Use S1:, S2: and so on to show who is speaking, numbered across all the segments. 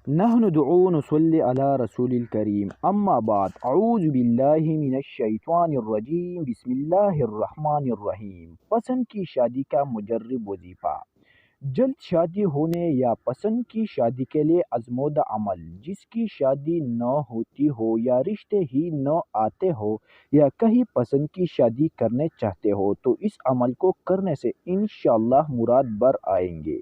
S1: نحن ندعو نصلي على رسول الكريم اما بعد اعوذ باللہ من الشیطان الرجیم بسم اللہ الرحمن الرحیم۔ پسند کی شادی کا مجرب وظیفہ۔ جلد شادی ہونے یا پسند کی شادی کے لیے آزمودہ عمل۔ جس کی شادی نہ ہوتی ہو یا رشتے ہی نہ آتے ہو یا کہیں پسند کی شادی کرنے چاہتے ہو تو اس عمل کو کرنے سے انشاءاللہ مراد بر آئیں گے۔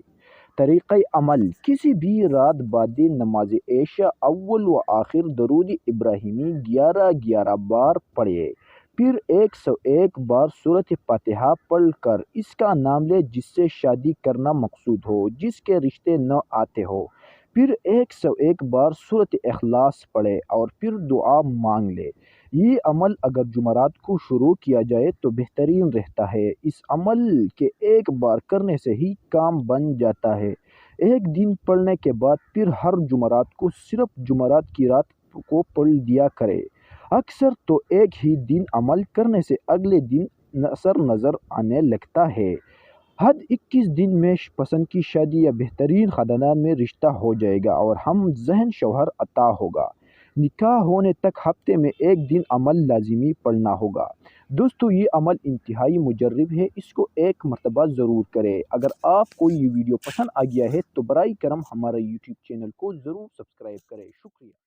S1: طریقہ عمل: کسی بھی رات بعد نماز عشاء اول و آخر درود ابراہیمی 11 بار پڑھے، پھر 101 بار سورۃ فاتحہ پڑھ کر اس کا نام لے جس سے شادی کرنا مقصود ہو، جس کے رشتے نہ آتے ہو، پھر 101 بار سورۃ اخلاص پڑھے اور پھر دعا مانگ لے۔ یہ عمل اگر جمعرات کو شروع کیا جائے تو بہترین رہتا ہے۔ اس عمل کے ایک بار کرنے سے ہی کام بن جاتا ہے۔ ایک دن پڑھنے کے بعد پھر ہر جمعرات کو صرف جمعرات کی رات کو پڑھ دیا کرے۔ اکثر تو ایک ہی دن عمل کرنے سے اگلے دن اثر نظر آنے لگتا ہے۔ حد 21 دن میں پسند کی شادی یا بہترین خاندان میں رشتہ ہو جائے گا اور ہم ذہن شوہر عطا ہوگا۔ نکاح ہونے تک ہفتے میں ایک دن عمل لازمی پڑھنا ہوگا۔ دوستو یہ عمل انتہائی مجرب ہے، اس کو ایک مرتبہ ضرور کریں۔ اگر آپ کو یہ ویڈیو پسند آ گیا ہے تو برائے کرم ہمارا یوٹیوب چینل کو ضرور سبسکرائب کریں۔ شکریہ۔